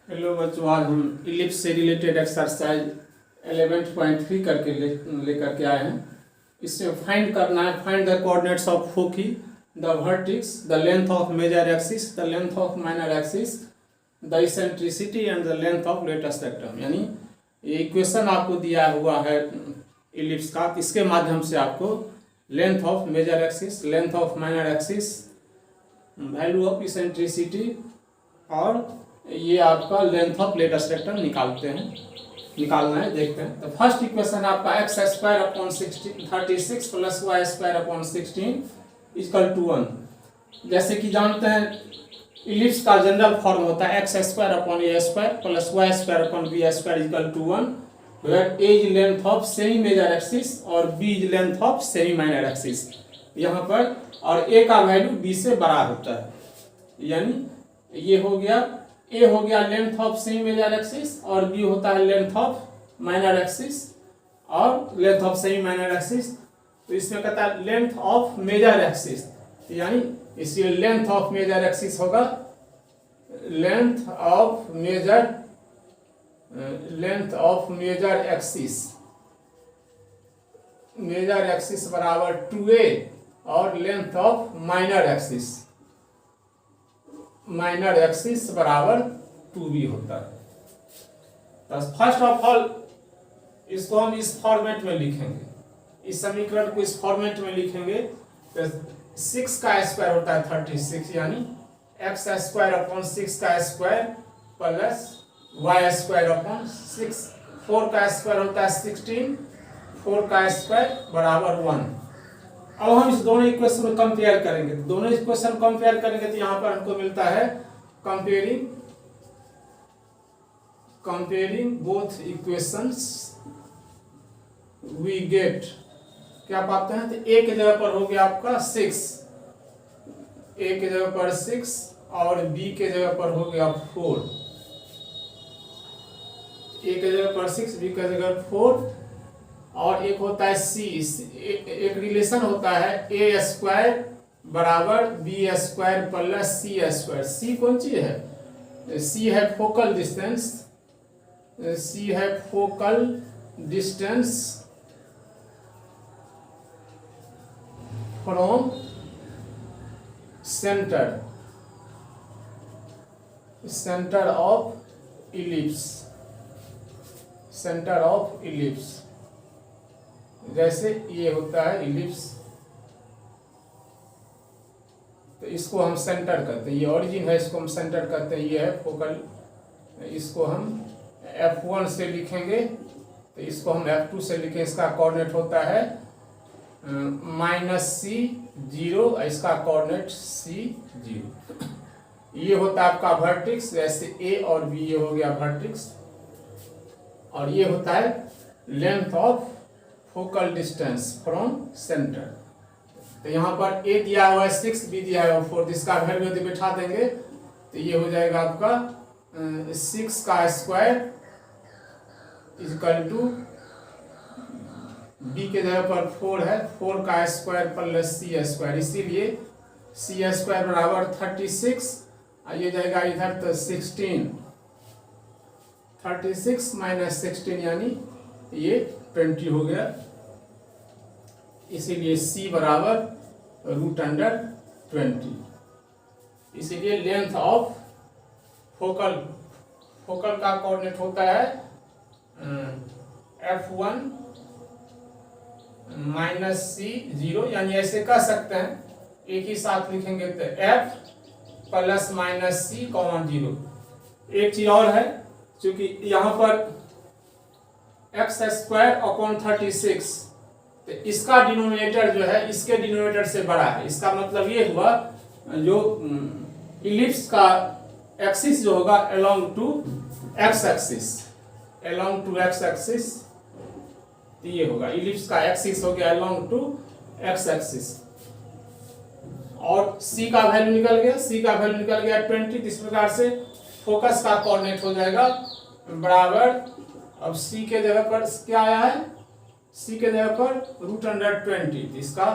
Hello बच्चों, आज हम इलिप्स से रिलेटेड एक्सरसाइज 11.3 करके लेकर के आए हैं। इसमें फाइंड करना है, find the coordinates of foci, the vertex, the length of major axis, the length of minor axis, the eccentricity and the length of latus rectum. यानी ये इक्वेशन आपको दिया हुआ है इलिप्स का, इसके माध्यम से आपको length of major axis, length of minor axis, value of eccentricity और ये आपका लेंथ ऑफ लेटेस्ट सेक्टम निकालना है। देखते हैं। तो फर्स्ट इक्वेशन आपका x square upon 36 plus y square upon 16 equal to 1। जैसे कि जानते हैं इलिप्स का जनरल फॉर्म होता है x square upon a square plus y square upon b square equal to 1, where a is length of semi major axis और b is length of semi minor axis. यहाँ पर और ए का value B से बड़ा होता है, यानी ये हो गया ए हो गया length of semi major axis और बी होता है लेंथ ऑफ माइनर एक्सिस और length of semi minor axis. तो इसमें कहता है लेंथ ऑफ मेजर एक्सिस, यानी इसलिए लेंथ ऑफ मेजर एक्सिस होगा लेंथ ऑफ मेजर एक्सिस बराबर 2a और लेंथ ऑफ माइनर एक्सिस बराबर 2b होता है। तो फर्स्ट ऑफ ऑल इसको हम इस फॉर्मेट में लिखेंगे, इस समीकरण को इस फॉर्मेट में लिखेंगे। तो 6 का स्क्वायर होता है 36, यानी एक्स स्क्वायर अपॉन 6 का square plus y square upon 6। 4 का स्क्वायर होता है 16, 4 का स्क्वायर बराबर 1। अब हम इस दोनों इक्वेशन को कंपेयर करेंगे। दोनों इक्वेशन कंपेयर करेंगे तो यहाँ पर हमको मिलता है comparing both equations we get क्या पाते हैं। तो ए के जगह पर हो गया आपका 6, ए के जगह पर 6 और बी के जगह पर हो गया 4। ए के जगह पर 6, बी के जगह 4 और एक होता है सी। एक रिलेशन होता है ए स्क्वायर बराबर b square plus c square. सी कौन चीज है? सी है फोकल डिस्टेंस, सी है focal distance from centre of ellipse. जैसे ये होता है इलिप्स, तो इसको हम सेंटर करते हैं, ये ओरिजिन है, इसको हम सेंटर करते हैं, ये है फोकल। इसको हम F1 से लिखेंगे, तो इसको हम F2 से लिखेंगे। इसका कोऑर्डिनेट होता है -c0, इसका कोऑर्डिनेट c0। ये होता है आपका वर्टिक्स, जैसे ए और बी, ये हो गया वर्टिक्स। और ये होता है length of focal distance from centre. तो यहाँ पर ए दिया हुआ है 6, बी दिया हुआ है 4, इसका वैल्यू यदि बैठा देंगे तो ये हो जाएगा आपका 6 का स्क्वायर इक्वल टू बी के जगह पर 4 है, 4 का स्क्वायर प्लस सी स्क्वायर। इसीलिए सी स्क्वायर बराबर 36, ये जाएगा इधर तो 16, 36 माइनस 16 यानी ये 20 हो गया। इसीलिए c बराबर √20। इसीलिए लेंथ ऑफ फोकल का कोऑर्डिनेट होता है F1 माइनस c0, यानी ऐसे कह सकते हैं, एक ही साथ लिखेंगे तो F प्लस माइनस c, 0। एक चीज और है, क्योंकि यहाँ पर एक्स स्क्वायर अपॉन 36, तो इसका डिनोमिनेटर जो है इसके डिनोमिनेटर से बड़ा है। इसका मतलब ये हुआ जो इलिप्स का एक्सिस जो होगा अलोंग टू एक्स एक्सिस, तो ये होगा इलिप्स का एक्सिस हो गया अलोंग टू एक्स एक्सिस। और c का वैल्यू निकल गया 20। इस प्रकार से फोकस का कोऑर्डिनेट हो जाएगा बराबर, अब c के जगह पर क्या आया है, c के जगह पर √20। इसका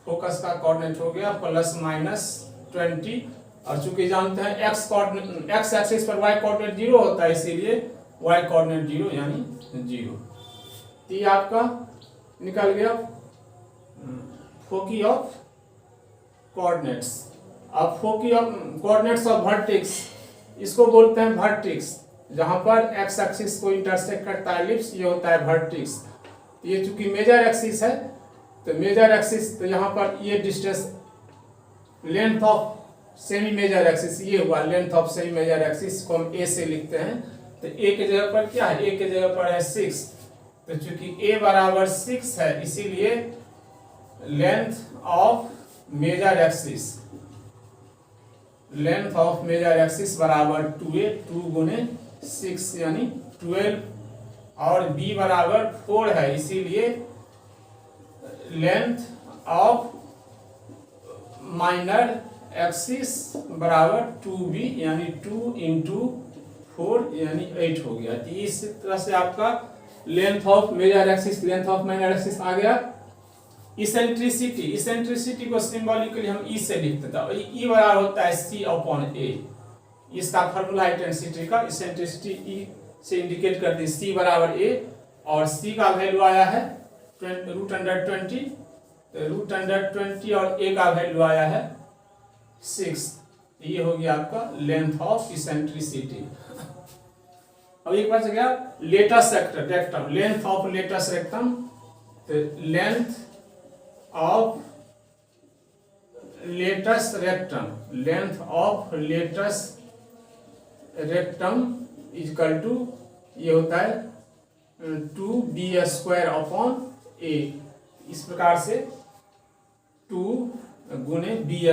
फोकस का कोऑर्डिनेट हो गया +-20 और चूंकि जानते हैं एक्स एक्सिस पर वाई कोऑर्डिनेट 0 होता है, इसीलिए वाई कोऑर्डिनेट 0 यानी 0। तो ये आपका निकल गया फोकी ऑफ कोऑर्डिनेट्स। अब फोकी ऑफ कोऑर्डिनेट्स ऑफ वर्टेक्स, इसको बोलते हैं वर्टेक्स, जहां पर एक्स एक्सिस को इंटरसेक्ट करता है एलिप्स, ये होता है वर्टेक्स। ये चूंकि मेजर एक्सिस है, तो मेजर एक्सिस, तो यहाँ पर ये distance length of semi major axis ये हुआ, length of semi major axis को हम ए से लिखते हैं। तो ए के जगह पर क्या है, ए के जगह पर है 6, तो चूंकि ए बराबर 6 है, इसीलिए length of major axis, length of major axis बराबर 2a, 2 गुने 6 यानी 12, और b बराबर 4 है, इसीलिए लेंथ ऑफ माइनर एक्सिस बराबर 2b यानी 2 इंटू 4 यानी 8 हो गया। तो इस तरह से आपका length of major axis, length of minor axis आ गया। इसेंट्रिसिटी, इसेंट्रिसिटी को सिंबॉलिकली हम ई से लिखते थे, और ई बराबर होता है c अपॉन ए। इसका फार्मूला है इंटेंसिटी का, इसेंट्रिसिटी ई से इंडिकेट करती है, c बराबर a, और c का वैल्यू आया है √20, तो √20 और a का वैल्यू आया है 6। ये हो गया आपका लेंथ ऑफ इसेंट्रिसिटी। अब एक बार गया latus rectum, length of latus rectum, तो length of latus rectum, length of latus rectum equal to ये होता है 2b² अपॉन a। इस प्रकार से 2 गुने b²,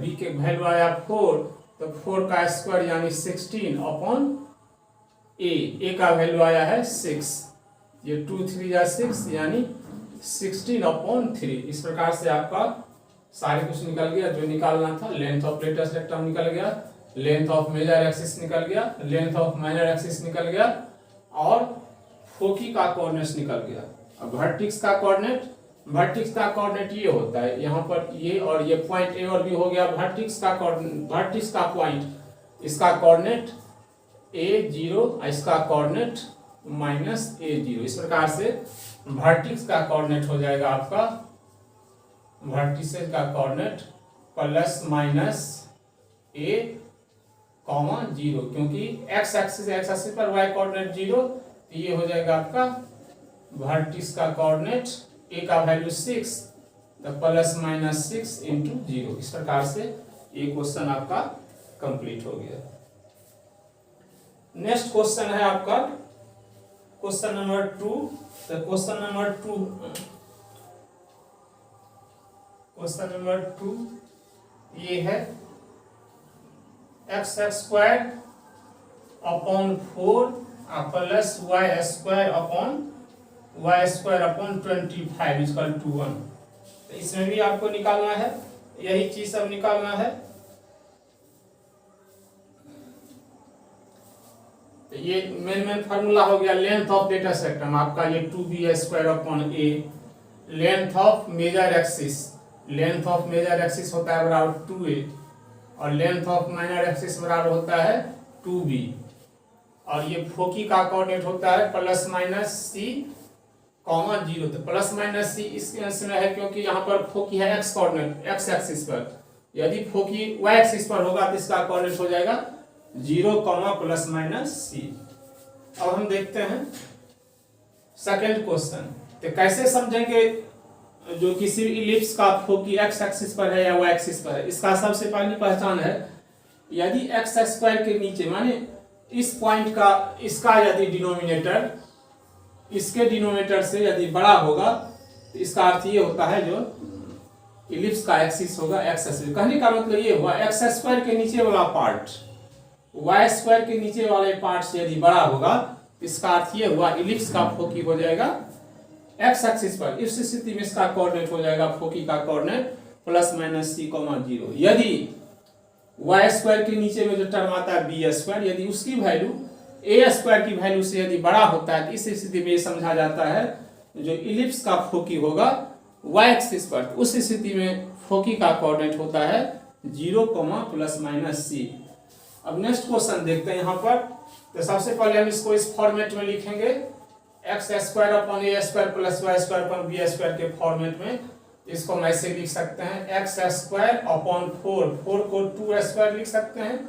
b के वैल्यू आया 4, तो 4 का स्क्वायर यानी 16 अपॉन a का वैल्यू आया है 6, ये 2 3 या 6 यानी 16 अपॉन 3। इस प्रकार से आपका सारे कुछ निकल गया जो निकालना था। लेंथ ऑफ लेटस रेक्टम निकल गया, लेंथ ऑफ मेजर एक्सिस निकल गया, लेंथ ऑफ माइनर एक्सिस निकल गया, और फोकी का कोऑर्डिनेट्स निकल गया। अब वर्टेक्स का कोऑर्डिनेट, वर्टेक्स का कोऑर्डिनेट ये होता है, यहाँ पर ये और ये पॉइंट ए और बी हो गया वर्टेक्स का कोऑर्डिनेट, वर्टेक्स का पॉइंट, इसका कोऑर्डिनेट a0, इसका कोऑर्डिनेट -a0। इस प्रकार से वर्टेक्स का कोऑर्डिनेट हो जाएगा आपका, वर्टिसेस का कोऑर्डिनेट +-a, 0, क्योंकि x एक्सिस पर y कोऑर्डिनेट 0, तो ये हो जाएगा आपका वर्टिस का कोऑर्डिनेट, a का वैल्यू 6, तो +-6 इंटू 0। इस प्रकार से ये क्वेश्चन आपका कंप्लीट हो गया। नेक्स्ट क्वेश्चन है आपका क्वेश्चन नंबर 2। तो क्वेश्चन नंबर 2 ये है x² upon 4 plus y² upon 25 equal to 1। तो इसमें भी आपको निकालना है, यही चीज सब निकालना है। तो ये मेन फार्मूला हो गया लेंथ ऑफ लेटस रेक्टम आपका, ये 2b² upon a। Length of major axis, length of major axis होता है बराबर 2a, और लेंथ ऑफ माइनर एक्सिस बराबर होता है 2b, और ये फोकी का कोऑर्डिनेट होता है +-c, 0। तो +-c इसमें है क्योंकि यहाँ पर फोकी है x कोऑर्डिनेट, x एक्सिस पर। यदि फोकी y एक्सिस पर होगा तो इसका कोऑर्डिनेट हो जाएगा 0, +-c। अब हम देखते हैं सेकंड क्वेश्चन। तो कैसे समझेंगे जो किसी इलिप्स का फोकी x एक्सिस पर है या y एक्सिस पर है। इसका सबसे पहली पहचान है, यदि x² के नीचे माने इस पॉइंट का, इसका यदि डिनोमिनेटर इसके डिनोमिनेटर से यदि बड़ा होगा, तो इसका अर्थ ये होता है जो इलिप्स का एक्सिस होगा x एक्सिस। कहने का मतलब ये हुआ x² के नीचे वाला पार्ट y² के नीचे वाले पार्ट से यदि बड़ा होगा, इसका अर्थ ये हुआ इलिप्स का फोकी हो जाएगा x एक्सिस पर। इस स्थिति में इसका कोऑर्डिनेट हो जाएगा फोकी का कोऑर्डिनेट +-c, 0। यदि y² के नीचे में जो टर्म आता है b², यदि उसकी वैल्यू a² की वैल्यू से यदि बड़ा होता है, तो इस स्थिति में ये समझा जाता है जो इलिप्स का फोकी होगा y एक्सिस पर, उस स्थिति में फोकी का कोऑर्डिनेट होता है 0, प्लस माइनस सी। अब नेक्स्ट क्वेश्चन देखते हैं यहाँ पर। तो सबसे पहले हम इसको इस फॉर्मेट में लिखेंगे, x square upon a square plus y square upon b square के फॉर्मेट में। इसको हम ऐसे लिख सकते हैं, एक्स स्क्वायर अपॉन 4 को 2 स्क्वायर लिख सकते हैं,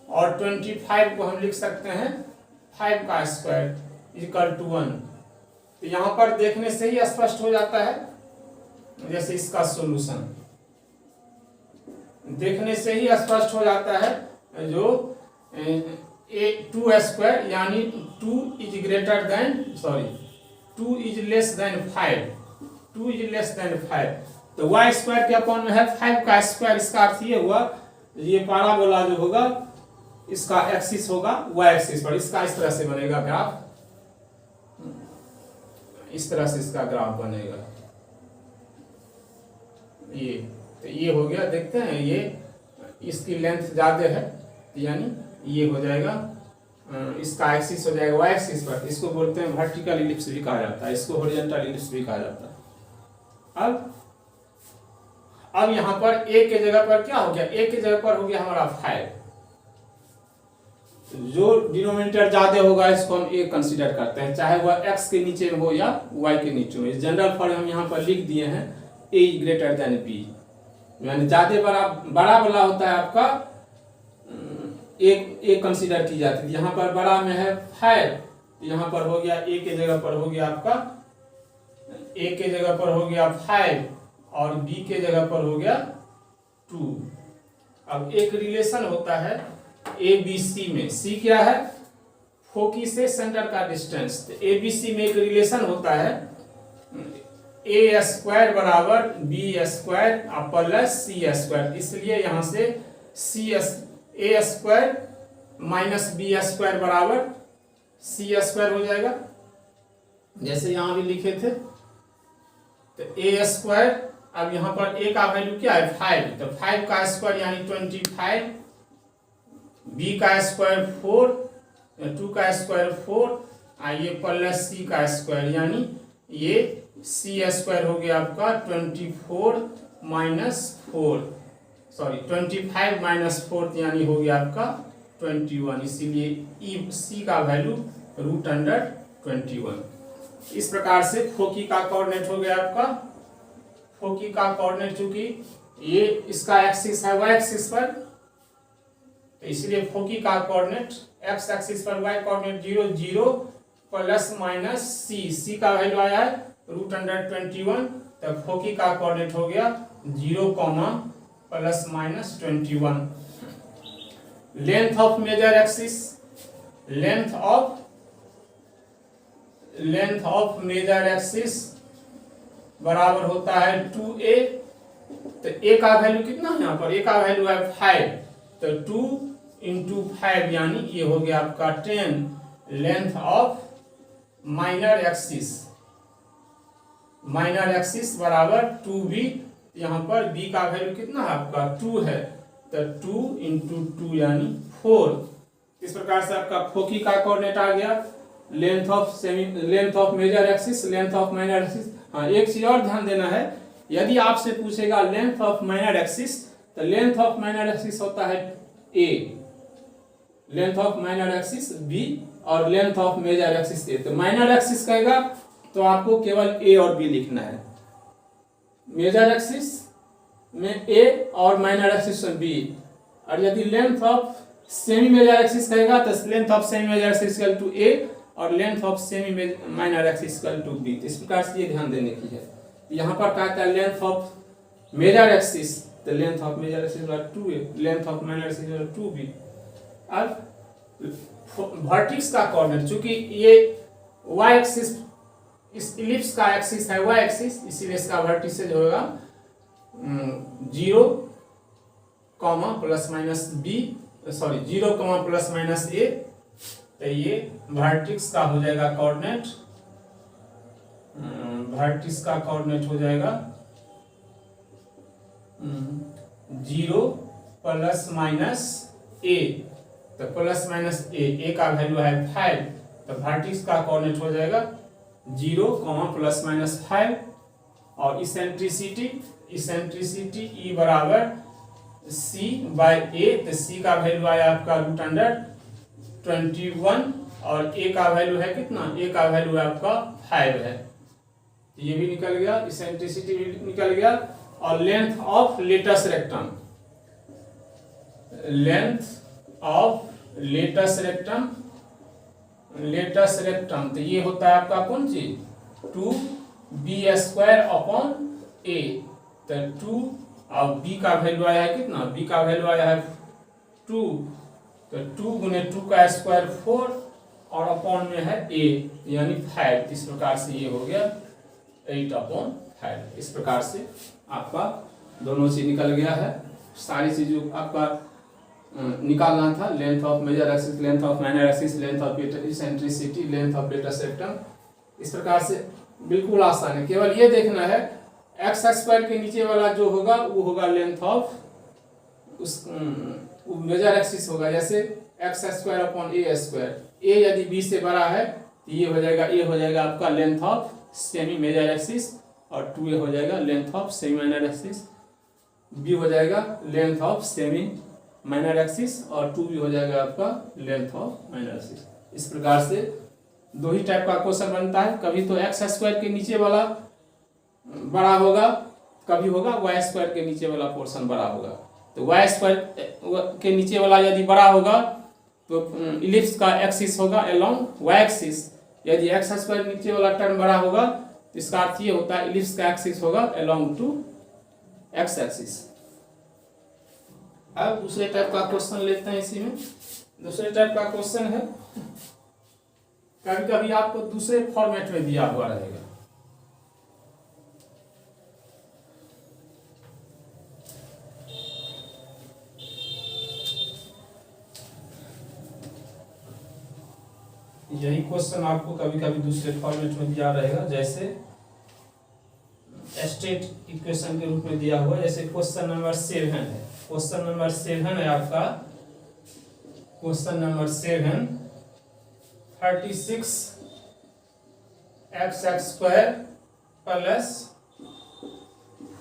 और 25 को हम लिख सकते हैं 5 का स्क्वायर इक्वल टू 1। तो यहाँ पर देखने से ही स्पष्ट हो जाता है, जैसे इसका सॉल्यूशन देखने से ही स्पष्ट हो जाता है, जो 2 स्क्वायर यानी 2 is greater than 2 is less than 5, 2 is less than 5। तो वाई स्क्वायर के अपॉन में है 5 का स्क्वायर। इसका अर्थ ये हुआ, ये पैराबोला जो होगा इसका एक्सिस होगा वाई एक्सिस पर। इसका इस तरह से बनेगा ग्राफ, इस तरह से इसका ग्राफ बनेगा। ये तो ये हो गया, देखते हैं ये इसकी लेंथ ज्यादा है, यानी ये हो जाएगा, इसका एक्सिस हो जाएगा वाई एक्सिस पर। इसको बोलते हैं वर्टिकल इलिप्स भी कहा जाता है, इसको हॉरिजॉन्टल इलिप्स भी कहा जाता है। अब यहाँ पर ए के जगह पर क्या हो गया, ए के जगह पर हो गया हमारा 5। जो डिनोमिनेटर ज्यादा होगा इसको हम ए कंसीडर करते हैं, चाहे वह एक्स के नीचे हो या वाई के नीचे हो। जनरल फॉर्म हम यहाँ पर लिख दिए हैं, ए ग्रेटर देन बी, यानी ज्यादा बड़ा वाला होता है आपका एक कंसीडर की जाती है। यहाँ पर बड़ा में है 5, यहाँ पर हो गया ए के जगह पर हो गया आपका, ए के जगह पर हो गया 5 और बी के जगह पर हो गया 2। अब एक रिलेशन होता है ए बी सी में, सी क्या है, फोकी से सेंटर का डिस्टेंस। तो ए बी सी में एक रिलेशन होता है, ए स्क्वायर बराबर b square plus c square. इसलिए यहां से ए स्क्वायर माइनस बी स्क्वायर बराबर सी स्क्वायर हो जाएगा, जैसे यहां भी लिखे थे। तो ए स्क्वायर, अब यहां पर ए का वैल्यू क्या है 5, तो 5 का स्क्वायर यानी 25, बी का स्क्वायर 4, 2 का स्क्वायर 4, ये प्लस सी का स्क्वायर यानी ये सी स्क्वायर हो गया आपका 24 माइनस 4, 25 माइनस 4 यानी हो गया आपका 21। इसीलिए ई सी का वैल्यू √21। इस प्रकार से फोकी का कोऑर्डिनेट हो गया आपका। फोकी का कोऑर्डिनेट, चूंकि ये इसका एक्सिस है वाई एक्सिस पर, तो इसलिए फोकी का कोऑर्डिनेट एक्स एक्सिस पर वाई कोऑर्डिनेट 0, 0 प्लस माइनस सी का वैल्यू आया है √21। तो फोकी का कोऑर्डिनेट हो गया 0, plus minus 21। Length of major axis, length of major axis बराबर होता है 2a। तो a का वैल्यू कितना है, यहाँ पर a का वैल्यू है 5, तो 2 × 5 यानी ये हो गया आपका 10। लेंथ ऑफ माइनर एक्सिस बराबर 2b। यहाँ पर b का वैल्यू कितना है आपका 2 है, तो 2 × 2 यानी 4। इस प्रकार से आपका फोकी का कोऑर्डिनेट आ गया। Length of major axis, length of minor axis. हाँ, एक चीज और ध्यान देना है, यदि आपसे पूछेगा लेंथ ऑफ माइनर एक्सिस, तो लेंथ ऑफ माइनर एक्सिस होता है a, length of minor axis b और length of major axis a। तो माइनर एक्सिस कहेगा तो आपको केवल a और b लिखना है, मेजर एक्सिस में a और माइनर एक्सिस में b। और यदि length of semi major axis कहेगा तो length of semi major axis equal to a और length of semi minor axis equal to b। इस प्रकार से ये ध्यान देने की है। यहाँ पर कहता है लेंथ ऑफ मेजर एक्सिस, तो length of major axis 2a, length of minor axis 2b। अब वर्टिक्स का कोऑर्डिनेट, चूंकि ये y एक्सिस इस इलिप्स का एक्सिस है y एक्सिस, इसीलिए इसका वर्टिक्स होगा 0, plus minus b, 0, plus minus a। तो ये वर्टिक्स का हो जाएगा कोऑर्डिनेट, वर्टिक्स का कोऑर्डिनेट हो जाएगा 0 प्लस माइनस a। तो प्लस माइनस a का वैल्यू है 5, तो वर्टिक्स का कोऑर्डिनेट हो जाएगा 0, प्लस माइनस 5। और इसेंट्रिसिटी E बराबर सी बाय ए, तो सी का वैल्यू आया आपका √21 और ए का वैल्यू है कितना, ए का वैल्यू है आपका 5 है, तो ये भी निकल गया, इसेंट्रिसिटी भी निकल गया। और length of latus rectum, length of latus rectum, latus rectum, तो ये होता है आपका कौन चीज, 2b² अपॉन ए, तो 2 और b का वैल्यू आया है कितना, b का वैल्यू आया है 2, तो 2 गुने 2 का स्क्वायर 4 और अपॉन में है a यानी 5, इस प्रकार से ये हो गया 8/5। इस प्रकार से आपका दोनों चीज निकल गया है, सारी चीज आपका निकालना था, length of major axis, length of minor axis, length of eccentricity, length of latus rectum. इस प्रकार से बिल्कुल आसान है, केवल ये देखना है एक्स स्क्वायर के नीचे वाला जो होगा वो होगा लेंथ ऑफ उस मेजर एक्सिस होगा, जैसे x² अपॉन a², a यदि b से बड़ा है तो ये हो जाएगा, a हो जाएगा आपका length of semi major axis और 2a हो जाएगा length of semi minor axis, b हो जाएगा length of semi minor axis और 2b हो जाएगा आपका लेंथ ऑफ माइनर एक्सिस। इस प्रकार से दो ही टाइप का क्वेश्चन बनता है, कभी तो x² के नीचे वाला बड़ा होगा, कभी होगा y² के नीचे वाला पोर्शन बड़ा होगा। तो y² के नीचे वाला यदि बड़ा होगा तो इलिप्स का एक्सिस होगा अलोंग y एक्सिस, यदि x² नीचे वाला टर्म बड़ा होगा तो इसका अर्थ ये होता है इलिप्स का एक्सिस होगा अलोंग टू x एक्सिस। अब दूसरे टाइप का क्वेश्चन लेते हैं, इसी में दूसरे टाइप का क्वेश्चन है, कभी कभी आपको दूसरे फॉर्मेट में दिया हुआ रहेगा। यही क्वेश्चन आपको कभी कभी दूसरे फॉर्मेट में दिया रहेगा, जैसे स्टेट इक्वेशन के रूप में दिया हुआ, जैसे क्वेश्चन नंबर 7 है, क्वेश्चन नंबर 7 है आपका, question number 7, 36x² plus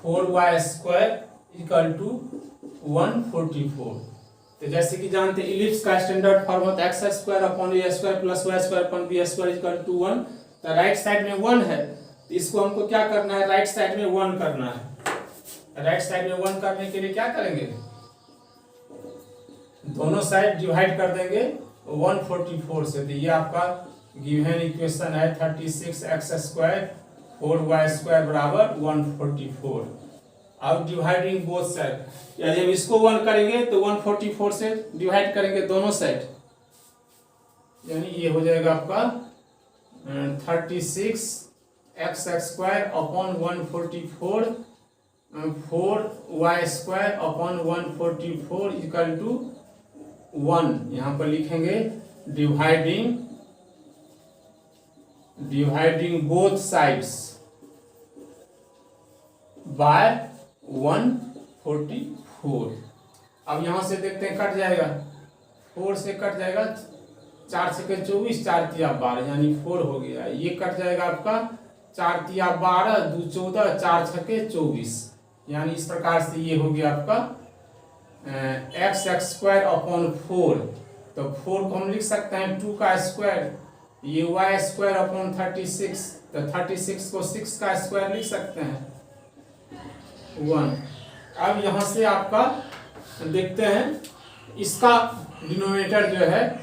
4y² = 144। तो जैसे कि जानते हैं इलिप्स का स्टैंडर्ड फॉर्म होता है x² upon a² plus y² upon b² = 1, तो राइट साइड में 1 है, तो इसको हमको क्या करना है, राइट साइड में 1 करना है। राइट साइड में 1 करने के लिए क्या करेंगे, दोनों साइड डिवाइड कर देंगे 144 से, तो ये आपका गिवन इक्वेशन है 36x² 4y² = 144। अब डिवाइडिंग बोथ साइड, यदि हम इसको 1 करेंगे तो 144 से डिवाइड करेंगे दोनों साइड, यानी ये हो जाएगा आपका 36x² अपॉन 144 4y² अपॉन 144 = 1। यहाँ पर लिखेंगे डिवाइडिंग बोथ साइड्स बाय 144। अब यहाँ से देखते हैं कट जाएगा, 4 से कट जाएगा, 4 से 24, 4 तिया 12 यानी 4 हो गया, ये कट जाएगा आपका 4 तिया 12, 2 14, 4 छके 24, यानी इस प्रकार से ये हो गया आपका x² अपॉन 4, तो 4 को हम लिख सकते हैं 2 का स्क्वायर, ये y² अपॉन 36, तो 36 को 6 का स्क्वायर लिख सकते हैं 1। अब यहाँ से आपका देखते हैं इसका डिनोमिनेटर जो है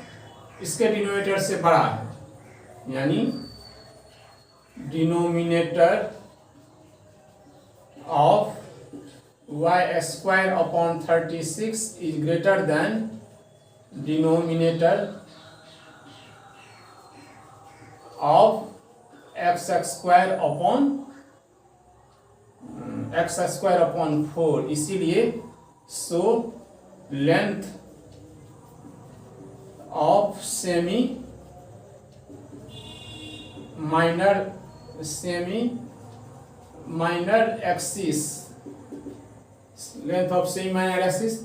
इसके डिनोमिनेटर से बड़ा है, यानी denominator of y² upon 36 is greater than denominator of x² upon 4, इसीलिए so length of semi minor axis, length of semi minor axis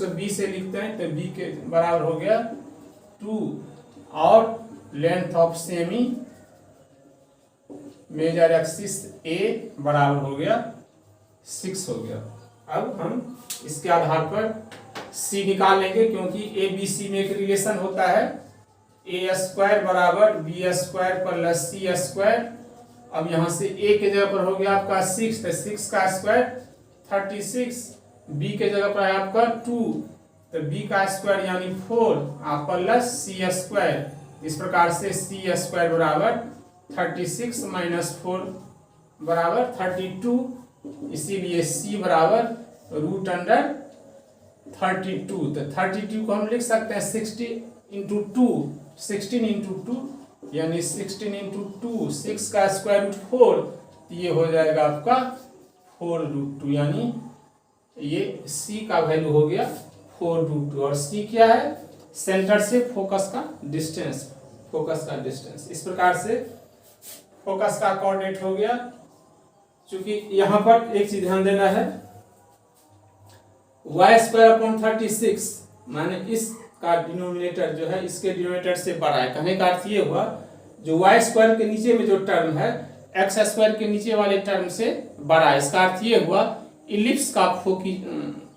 को b से लिखते हैं, तो b के बराबर हो गया 2 और length of semi major axis a बराबर हो गया 6 हो गया। अब हम इसके आधार पर सी निकाल लेंगे, क्योंकि ए बी सी में एक रिलेशन होता है, ए स्क्वायर बराबर b square plus c square. अब यहाँ से ए के जगह पर हो गया आपका 6, तो 6 का स्क्वायर 36, बी के जगह पर है आपका 2, तो बी का स्क्वायर यानी 4 प्लस सी स्क्वायर। इस प्रकार से सी स्क्वायर बराबर 36 माइनस 4 बराबर 32, इसीलिए सी बराबर रूट अंडर 32। तो 32 को हम लिख सकते हैं 16 इंटू 2 यानी 16 इंटू 2, 6 का स्क्वायर रूट 4, तो ये हो जाएगा आपका 4√2, यानी ये सी का वैल्यू हो गया 4√2। और सी क्या है? सेंटर से फोकस का डिस्टेंस। इस प्रकार से फोकस का कोऑर्डिनेट हो गया। चूंकि यहां पर एक चीज ध्यान देना है, y²/36 माने इसका डिनोमिनेटर जो है इसके डिनोमिनेटर से बड़ा है। कहने का अर्थ ये हुआ, जो y² के नीचे में जो टर्म है x² के नीचे वाले टर्म से बड़ा है। इसका अर्थ ये हुआ इलिप्स का फोकी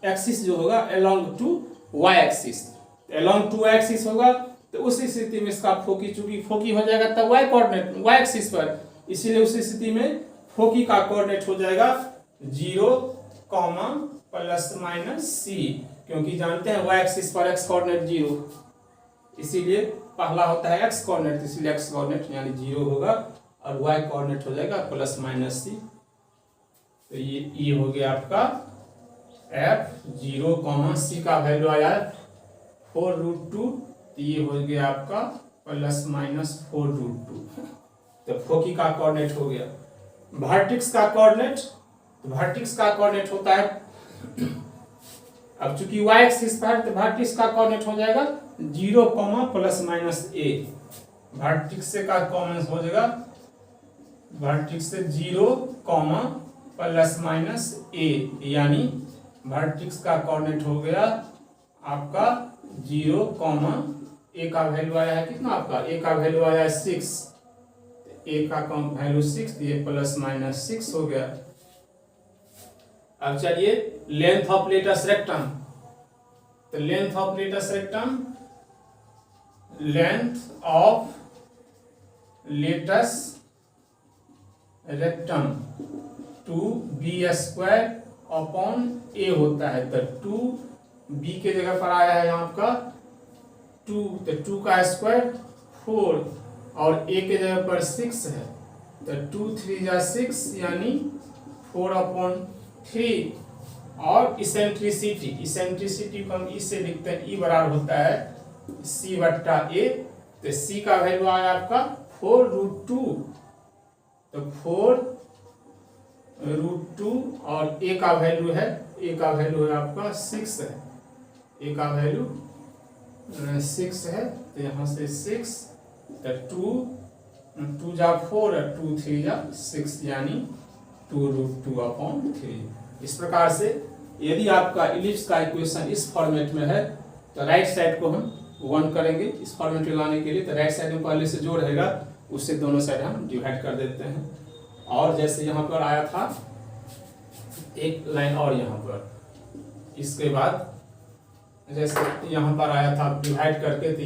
एक्सिस जो होगा along to y axis, along to y axis होगा, तो उस स्थिति में इसका फोकी, चूंकि फोकी हो जाएगा तब y कोऑर्डिनेट y एक्सिस पर, इसीलिए उस स्थिति में फोकी का कोऑर्डिनेट हो जाएगा 0, प्लस माइनस सी, क्योंकि जानते हैं y एक्सिस पर x कोऑर्डिनेट 0, इसीलिए पहला होता है x कोऑर्डिनेट, इसीलिए x कोऑर्डिनेट यानी 0 होगा और y कोऑर्डिनेट हो जाएगा प्लस माइनस सी। तो ये हो गया आपका f0, सी का वैल्यू आया 4√2, तो ये हो गया आपका प्लस माइनस 4√2। तो फोकी का कोऑर्डिनेट हो गया। वर्टेक्स का कोऑर्डिनेट, तो वर्टेक्स का कोऑर्डिनेट होता है, अब चूंकि y एक्सिस पर, तो वर्टेक्स का कोऑर्डिनेट हो जाएगा 0, प्लस माइनस a। वर्टेक्स से का कॉमन हो जाएगा, वर्टेक्स से 0, प्लस माइनस a, यानी वर्टेक्स का कोऑर्डिनेट हो गया आपका 0, a का वैल्यू आया है कितना आपका, a का वैल्यू आया है 6, a का वैल्यू 6, ये प्लस माइनस 6 हो गया। अब चलिए लेंथ ऑफ लेटस रेक्टम, तो length of latus rectum, length of latus rectum 2b² a होता है, तो 2b के जगह पर आया है यहाँ का 2, तो 2 का स्क्वायर 4 और a के जगह पर 6 है, तो 2 3 जा 6 यानी 4/3। और इसेंट्रिसिटी को हम इससे लिखते हैं, ई बराबर होता है c/a, तो c का वैल्यू आया आपका 4√2, तो 4√2 और a का वैल्यू है आपका 6 है, a का वैल्यू 6 है, तो यहाँ से 6, तो 2 जा 4 और 2 3 जा 6 यानी 2√2/3। इस प्रकार से यदि आपका इलिप्स का इक्वेशन इस फॉर्मेट में है, तो राइट साइड को हम 1 करेंगे। इस फॉर्मेट में लाने के लिए तो राइट साइड में पहले से जो रहेगा उससे दोनों साइड हम डिवाइड कर देते हैं। और जैसे यहाँ पर आया था एक लाइन और यहाँ पर, इसके बाद जैसे यहाँ पर आया था डिवाइड करके, तो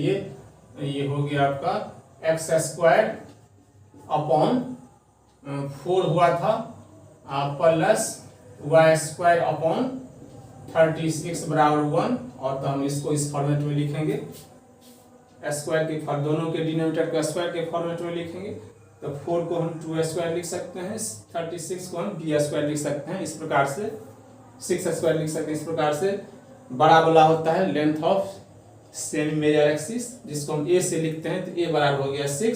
ये हो गया आपका x²/4 हुआ था प्लस y²/36 बराबर 1, और तो हम इसको इस फॉर्मेट में लिखेंगे, स्क्वायर के दोनों के डिनोमिनेटर को स्क्वायर के फॉर्मेट में लिखेंगे। तो 4 को हम 2² लिख सकते हैं, 36 को हम b² लिख सकते हैं, इस प्रकार से 6² लिख सकते हैं। इस प्रकार से बड़ा वाला होता है length of semi major axis, जिसको हम a से लिखते हैं, तो a बराबर हो गया 6,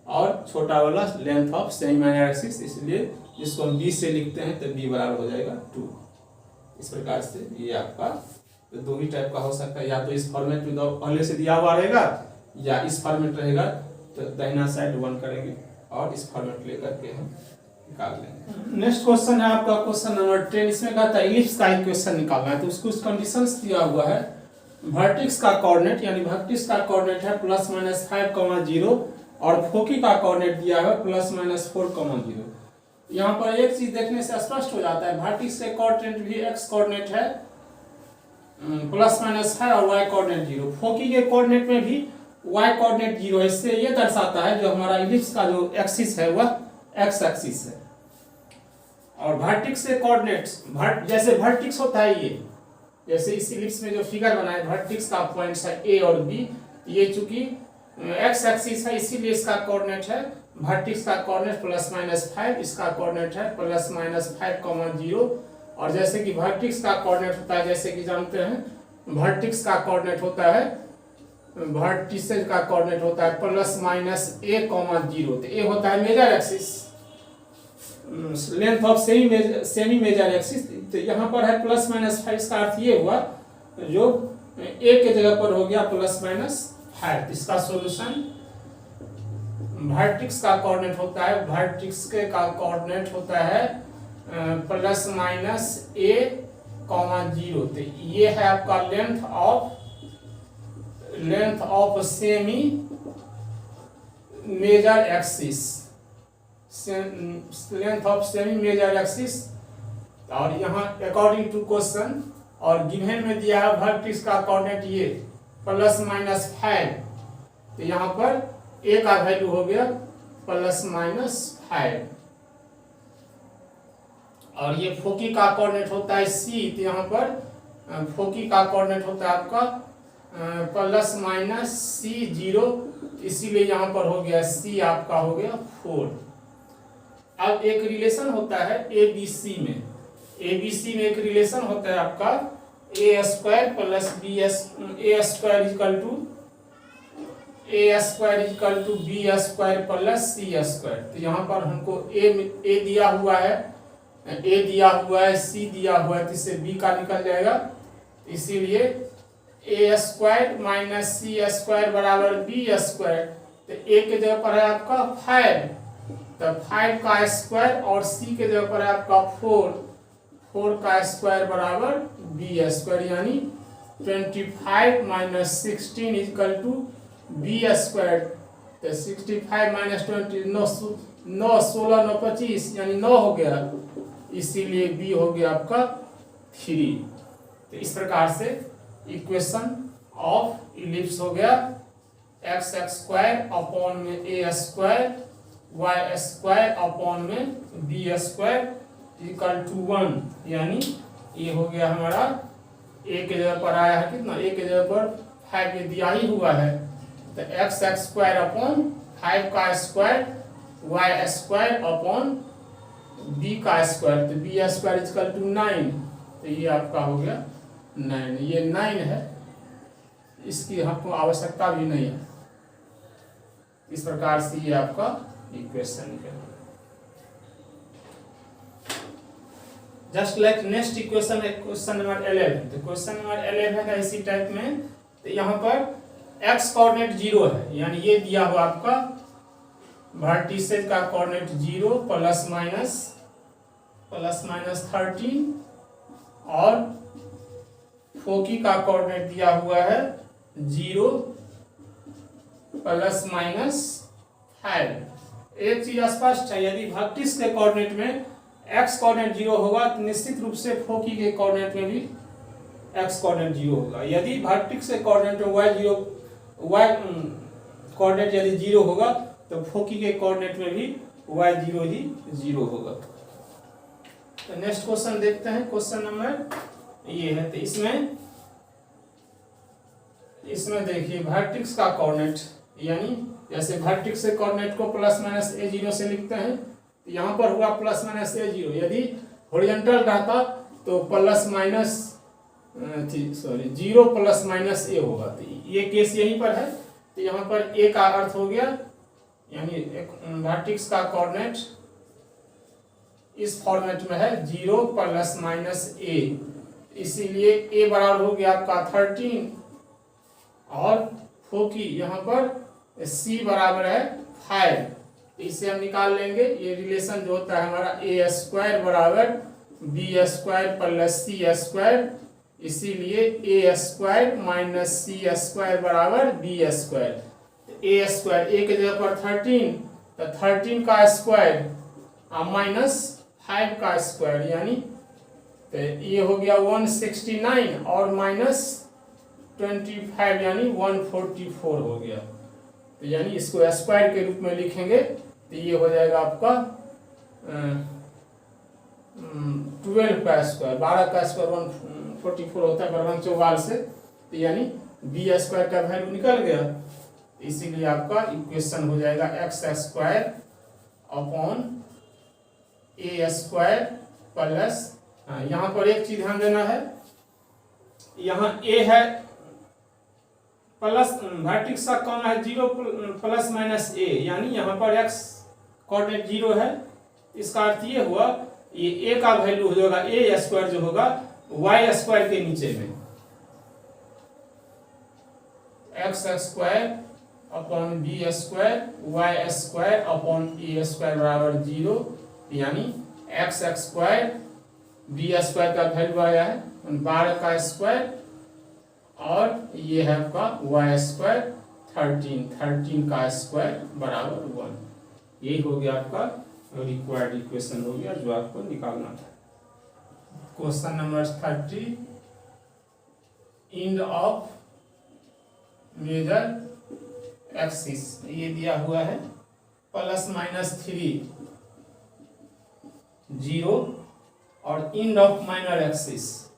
और छोटा वाला length of semi major axis, इसलिए जिसको हम b से लिखते हैं, तो b बराबर हो जाएगा 2। इस प्रकार से ये आपका तो दो ही टाइप का हो सकता है, या तो इस फॉर्मेट में पहले से दिया हुआ रहेगा, या इस फॉर्मेट रहेगा, तो दाहिना साइड 1 करेंगे और इस फॉर्मेट लेकर के हम निकाल लेंगे। नेक्स्ट क्वेश्चन है आपका क्वेश्चन नंबर 10। इसमें कहता है इलिप्स का इक्वेशन निकालना है, तो उसको उस कंडीशंस दिया हुआ है। वर्टेक्स का कोऑर्डिनेट यानी वर्टेक्स का कोऑर्डिनेट है ±5, 0, और फोकी का कोऑर्डिनेट दिया है ±4, 0। यहाँ पर एक चीज देखने से स्पष्ट हो जाता है, वर्टेक्स के कोऑर्डिनेट भी एक्स कोऑर्डिनेट है प्लस माइनस है और वाई कोऑर्डिनेट 0। फोकी के कोऑर्डिनेट में भी वाई कोऑर्डिनेट 0 है। इससे ये दर्शाता है जो हमारा इलिप्स का जो एक्सिस है वह एक्स एक्सिस है। और वर्टेक्स के कोऑर्डिनेट्स जैसे वर्टेक्स होता है, ये जैसे इस इलिप्स में जो फिगर बना है वर्टेक्स का पॉइंट्स है ए और बी, ये चूंकि एक्स एक्सिस है इसीलिए इसका कोऑर्डिनेट है वर्टेक्स का कोऑर्डिनेट प्लस माइनस 5, इसका कोऑर्डिनेट है प्लस माइनस 5, 0। और जैसे कि वर्टेक्स का कोऑर्डिनेट होता है, जैसे कि जानते हैं वर्टेक्स का कोऑर्डिनेट होता है, वर्टिसेज का कोऑर्डिनेट होता है प्लस माइनस a, 0। तो ए होता है major axis, length of semi major axis. तो यहाँ पर है प्लस माइनस 5, इसका अर्थ ये हुआ जो ए के जगह पर हो गया प्लस माइनस 5। इसका सॉल्यूशन वर्टेक्स का कोऑर्डिनेट होता है, वर्टेक्स के का कोऑर्डिनेट होता है प्लस माइनस a, 0। तो ये है आपका length of semi major axis, length of semi major axis. और यहाँ अकॉर्डिंग टू क्वेश्चन और गिवन में दिया है वर्टेक्स का कोऑर्डिनेट ये प्लस माइनस 5, तो यहाँ पर a का वैल्यू हो गया प्लस माइनस 5। और ये फोकी का कोऑर्डिनेट होता है c, तो यहाँ पर फोकी का कोऑर्डिनेट होता है आपका प्लस माइनस c, 0, इसीलिए यहाँ पर हो गया c आपका हो गया 4। अब एक रिलेशन होता है ABC में, ABC में एक रिलेशन होता है आपका a square plus b square equal to b square plus c square. तो यहाँ पर हमको a दिया हुआ है, c दिया हुआ है, तो इससे b का निकल जाएगा, इसीलिए a square minus c square बराबर बी स्क्वायर। तो a के जगह पर है आपका 5, तो 5 का स्क्वायर और c के जगह पर है आपका 4 का स्क्वायर बराबर बी स्क्वायर, यानी 25 minus 16 equal to b square. तो 65 माइनस 20 9 16 9 25 यानी 9 हो गया, इसीलिए b हो गया आपका 3। तो इस प्रकार से इक्वेशन ऑफ इलिप्स हो गया एक्स स्क्वायर अपॉन में a square y square upon में बी स्क्वायर इक्वल टू 1, यानी ये हो गया हमारा a के जगह पर आया है कितना, a के जगह पर 5 दिया ही हुआ है, तो एक्स स्क्वायर अपॉन 5 का square y square upon b का स्क्वायर, तो बी स्क्वायर इक्वल टू 9। तो ये आपका हो गया 9, ये 9 है, इसकी हमको आवश्यकता भी नहीं है। इस प्रकार से ये आपका इक्वेशन है। जस्ट लाइक नेक्स्ट इक्वेशन है क्वेश्चन नंबर 11। तो क्वेश्चन नंबर 11 है इसी टाइप में, तो यहाँ पर x कोऑर्डिनेट 0 है, यानी ये दिया हुआ आपका वर्टिसेज का कोऑर्डिनेट 0 प्लस माइनस 13 और फोकी का कोऑर्डिनेट दिया हुआ है 0 प्लस माइनस 5। एक चीज स्पष्ट है, यदि वर्टिस के कोऑर्डिनेट में x कोऑर्डिनेट 0 होगा तो निश्चित रूप से फोकी के कोऑर्डिनेट में भी x कोऑर्डिनेट 0 होगा। यदि वर्टिस के कोऑर्डिनेट में y कोऑर्डिनेट यदि 0 होगा तो फोकी के कोऑर्डिनेट में भी y0 ही 0 होगा। तो नेक्स्ट क्वेश्चन देखते हैं, क्वेश्चन नंबर ये है। तो इसमें देखिए वर्टेक्स का कोऑर्डिनेट, यानी जैसे वर्टेक्स के कोऑर्डिनेट को प्लस माइनस a0 से लिखते हैं, तो यहाँ पर हुआ प्लस माइनस a0। यदि हॉरिजॉन्टल रहता तो plus minus 0 plus minus a होगा। तो ये केस यहीं पर है, तो यहाँ पर a का अर्थ हो गया, यानी वर्टेक्स का कोऑर्डिनेट इस फॉर्मेट में है 0 प्लस माइनस a, इसीलिए a बराबर हो गया आपका 13 और फोकी यहाँ पर c बराबर है 5। इसे हम निकाल लेंगे। ये रिलेशन जो होता है हमारा a स्क्वायर बराबर b square plus c square, इसीलिए a square minus c square बराबर b square. a square a के जगह पर 13, तो 13 का स्क्वायर -5 का स्क्वायर, यानी तो ये हो गया 169 और -25 यानी 144 हो गया। तो यानी इसको स्क्वायर के रूप में लिखेंगे तो ये हो जाएगा आपका 12 का स्क्वायर, 12 का स्क्वायर 144 होता है बर्बन 44 से, तो यानी बी स्क्वायर का वैल्यू निकल गया। इसीलिए आपका इक्वेशन हो जाएगा x square upon a square plus, यहाँ पर एक चीज ध्यान देना है, यहाँ ए है प्लस वर्टेक्स का कौन है 0 प्लस माइनस ए, यानी यहाँ पर एक्स कोऑर्डिनेट 0 है। इसका अर्थ ये हुआ ये ए का वैल्यू हो जाएगा ए स्क्वायर जो होगा वाई स्क्वायर के नीचे में, x square upon b square y square upon a square बराबर 0, यानी एक्स स्क्वायर बी स्क्वायर का वैल्यू आया है 12 का स्क्वायर और ये है आपका वाई स्क्वायर 13 का स्क्वायर बराबर 1। यही हो गया आपका रिक्वायर्ड इक्वेशन हो गया जो आपको निकालना था। Question number 30, end of major axis ये दिया हुआ है +-3 0 और end of minor axis,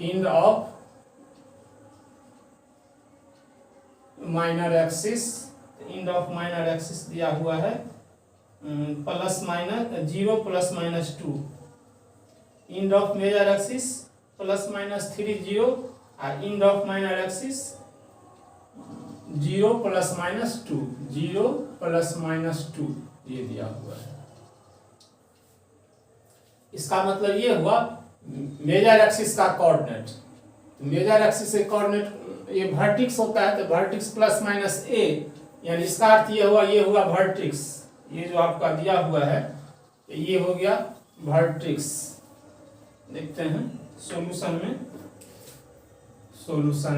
end of minor axis, end of minor axis दिया हुआ है +-0 +-2, एंड ऑफ मेजर एक्सिस +-3 0 और एंड ऑफ माइनर एक्सिस 0 +-2, 0 +-2 ये दिया हुआ है। इसका मतलब ये हुआ मेजर एक्सिस का कोऑर्डिनेट, मेजर एक्सिस से कोऑर्डिनेट ये वर्टेक्स होता है तो वर्टेक्स +-a, यानी इसका अर्थ ये हुआ वर्टेक्स, ये जो आपका दिया हुआ है ये हो गया वर्टेक्स। देखते हैं सॉल्यूशन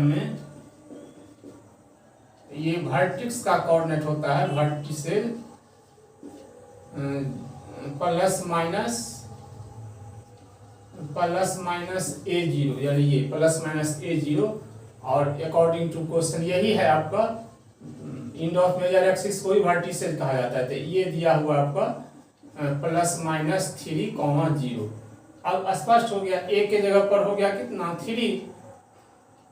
में ये वर्टेक्स का कोऑर्डिनेट होता है वर्टिसेस +-a0, यानी ये +-a0, और अकॉर्डिंग टू क्वेश्चन यही है आपका एंड ऑफ मेजर एक्सिस को ही वर्टिसेस कहा जाता है। तो ये दिया हुआ आपका +-3, 0। अब स्पष्ट हो गया ए के जगह पर हो गया कितना 3,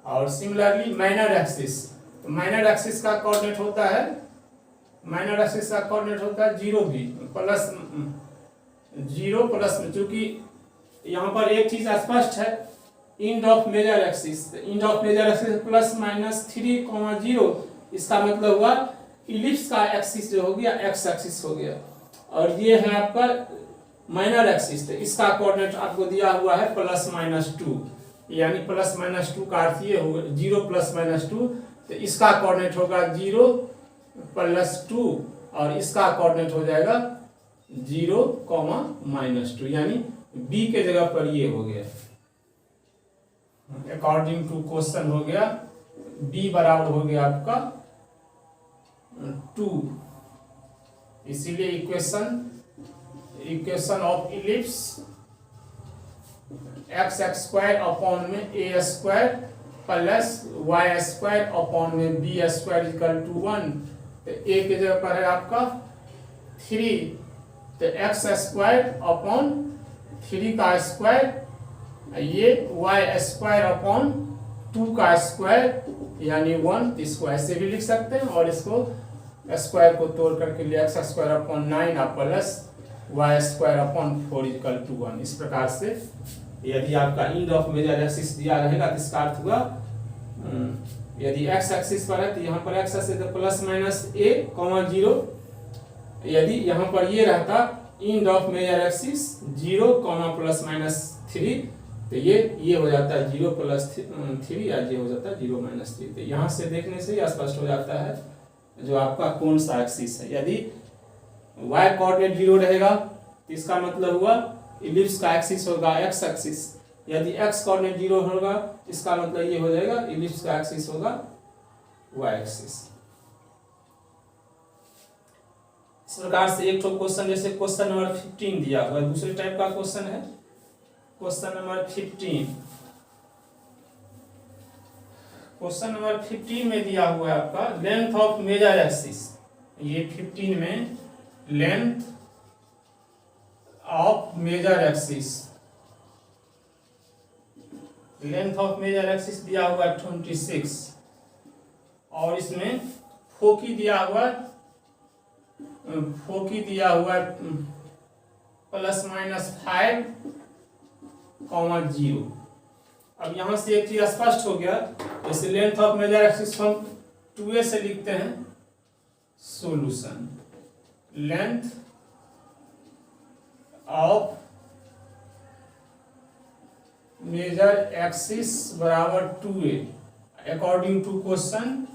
और सिमिलरली माइनर एक्सिस, तो माइनर एक्सिस का कोऑर्डिनेट होता है 0 भी +0 प्लस में, चूंकि यहाँ पर एक चीज स्पष्ट है end of major axis, end of major axis +-3, 0, इसका मतलब हुआ इलिप्स का एक्सिस जो हो गया एक्स एक्सिस हो गया, और ये है आपका माइनर एक्सिस, तो इसका कोऑर्डिनेट आपको दिया हुआ है +-2, यानी +-2 का अर्थ ये होगा 0 +-2, तो इसका कोऑर्डिनेट होगा 0 +2 और इसका कोऑर्डिनेट हो जाएगा 0, -2, यानी बी के जगह पर ये हो गया। अकॉर्डिंग टू क्वेश्चन हो गया बी बराबर हो गया आपका 2, इसीलिए equation of ellipse x² upon में a² + y² अपॉन में b² = 1, तो a के जगह पर है आपका 3, तो x² अपॉन 3 का स्क्वायर, ये y² अपॉन 2 का स्क्वायर यानी 1, इसको ऐसे भी लिख सकते हैं, और इसको स्क्वायर को तोड़ करके लिए x² अपॉन 9 और प्लस y² अपॉन 4 = 1। इस प्रकार से यदि आपका एंड ऑफ मेजर एक्सिस दिया रहेगा तो इसका अर्थ हुआ यदि x एक्सिस पर है तो यहाँ पर x एक्सिस +-a, 0, यदि यहाँ पर ये रहता एंड ऑफ मेजर एक्सिस 0, +-3, तो ये हो जाता है 0 + 3 या ये हो जाता है 0 - 3। तो यहाँ से देखने से ही स्पष्ट हो जाता है जो आपका कौन सा एक्सिस है। यदि y कोऑर्डिनेट 0 रहेगा तो इसका मतलब हुआ इलिप्स का एक्सिस होगा x एक्सिस, यदि x कोऑर्डिनेट 0 होगा इसका मतलब ये हो जाएगा इलिप्स का एक्सिस होगा y एक्सिस। इस प्रकार से एक तो क्वेश्चन, जैसे क्वेश्चन नंबर 15 दिया हुआ है, दूसरे टाइप का क्वेश्चन है क्वेश्चन नंबर 15। क्वेश्चन नंबर 15 में दिया हुआ है आपका लेंथ ऑफ मेजर एक्सिस। ये 15 में length of major axis, length of major axis दिया हुआ है 26, और इसमें फोकी दिया हुआ है ±5,0। अब यहाँ से एक चीज स्पष्ट हो गया, जैसे लेंथ ऑफ मेजर एक्सिस हम 2a से लिखते हैं। Solution, length of major axis बराबर 2a, according to question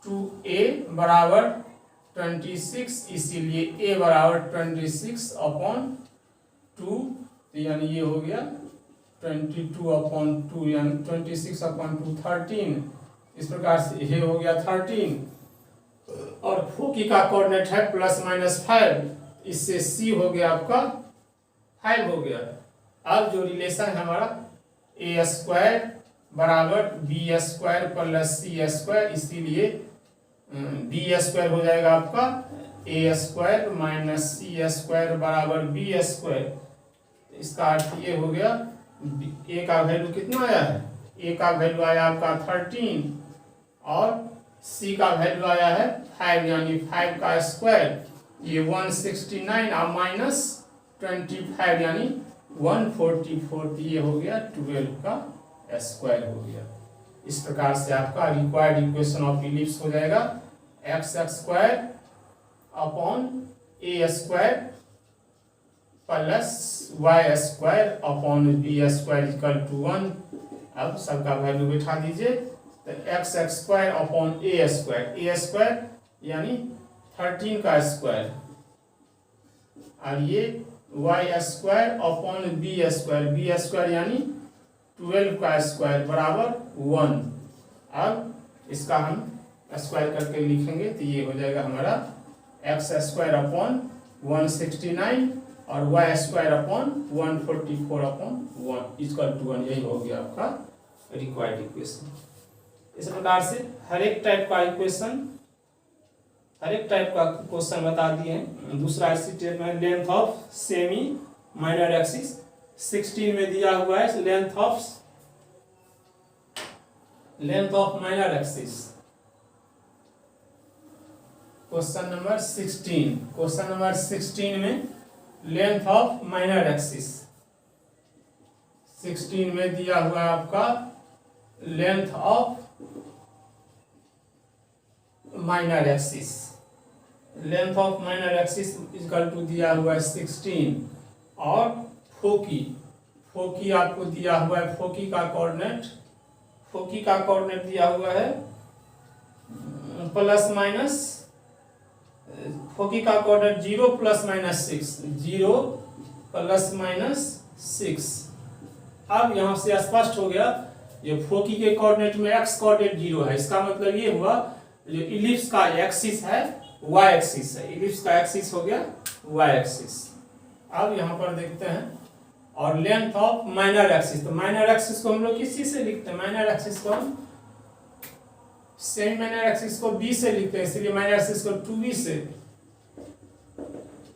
2a बराबर 26, इसीलिए a बराबर 26/2, यानी ये हो गया 22/2, यानी 26/2 13। इस प्रकार से ये हो गया 13, और फोकी का कोऑर्डिनेट है ±5, इससे c हो गया आपका 5 हो गया। अब जो रिलेशन है हमारा a² बराबर b² प्लस c², इसीलिए b² हो जाएगा आपका a² माइनस c² बराबर b²। इसका अर्थ ये हो गया, a का वैल्यू कितना आया है, a का वैल्यू आया आपका 13 और c का वैल्यू आया है 5, यानी 5 का स्क्वायर, ये 169 और माइनस 25 यानी 144, ये हो गया 12 का स्क्वायर हो गया। इस प्रकार से आपका रिक्वायर्ड इक्वेशन ऑफ इलिप्स हो जाएगा x² upon a² plus y² upon b² equal to 1। अब सबका वैल्यू बैठा दीजिए, तो x² अपॉन a² यानी 13 का स्क्वायर, और ये y² अपॉन b² यानी 12 का स्क्वायर बराबर 1। अब इसका हम स्क्वायर करके लिखेंगे तो ये हो जाएगा हमारा x² अपॉन 169 और y² अपॉन 144/1 इक्वल टू 1, यही हो गया आपका रिक्वायर्ड इक्वेशन। इस प्रकार से हर एक टाइप का इक्वेशन, हर एक टाइप का क्वेश्चन बता दिए हैं। दूसरा स्टेप में length of semi minor axis 16 में दिया हुआ है length of minor axis. Question number 16 में लेंथ ऑफ माइनर एक्सिस 16 में दिया हुआ है आपका length of minor axis. Length of minor axis equal to दिया हुआ है 16, और फोकी आपको दिया हुआ है, फोकी का कोऑर्डिनेट दिया हुआ है प्लस माइनस, फोकी का कोऑर्डिनेट 0 ± 6। अब यहाँ से स्पष्ट हो गया, ये फोकी के कोऑर्डिनेट में x कोऑर्डिनेट 0 है, इसका मतलब ये हुआ जो इलिप्स का एक्सिस है y एक्सिस है, इलिप्स का एक्सिस हो गया y एक्सिस। अब यहाँ पर देखते हैं, और लेंथ ऑफ माइनर एक्सिस, तो माइनर एक्सिस को हम लोग किस चीज से लिखते हैं, माइनर एक्सिस को हम सेमी माइनर एक्सिस को b से लिखते हैं, इसलिए माइनर एक्सिस को 2b से।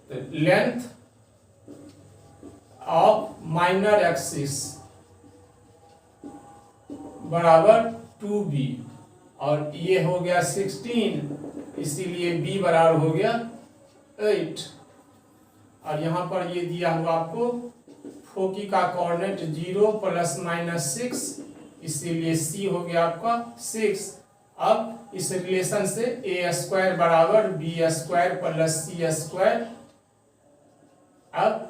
तो लेंथ ऑफ माइनर एक्सिस बराबर 2b, और ये हो गया 16, इसीलिए b बराबर हो गया 8। और यहाँ पर ये दिया हुआ आपको फोकी का कोऑर्डिनेट 0 ± 6, इसीलिए c हो गया आपका 6। अब इस रिलेशन से a² बराबर b² प्लस c²। अब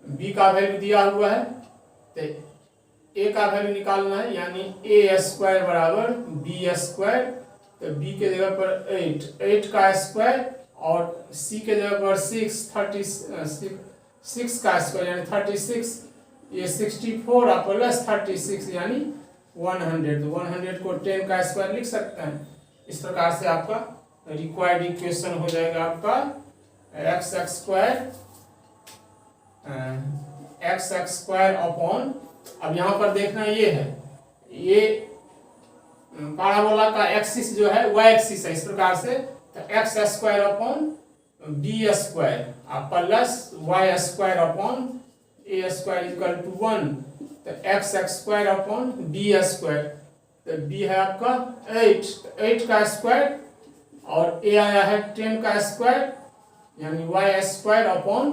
b का वैल्यू दिया हुआ है तो a का वैल्यू निकालना है, यानी a² बराबर b², तो b के जगह पर 8 का स्क्वायर, और c के जगह पर 6 का स्क्वायर यानी 36, ये 64 और प्लस 36 यानी 100, तो 100 को 10 का स्क्वायर लिख सकते हैं। इस प्रकार से आपका रिक्वायर्ड इक्वेशन हो जाएगा आपका एक्स स्क्वायर अपॉन, अब यहाँ पर देखना ये है, ये पैराबोला का एक्सिस जो है वाई एक्सिस है, इस प्रकार से तो x square upon b square plus y square upon a square equal to 1, तो x square upon b square, तो बी है आपका 8 का स्क्वायर और ए आया है 10 का स्क्वायर, यानी वाई स्क्वायर अपॉन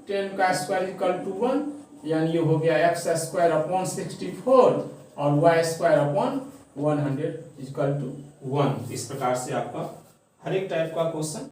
10 का स्क्वायर इक्वल टू 1, यानी ये हो गया एक्स स्क्वायर अपॉन 64 और y square upon 100 equal to 1। इस प्रकार से आपका हर एक टाइप का क्वेश्चन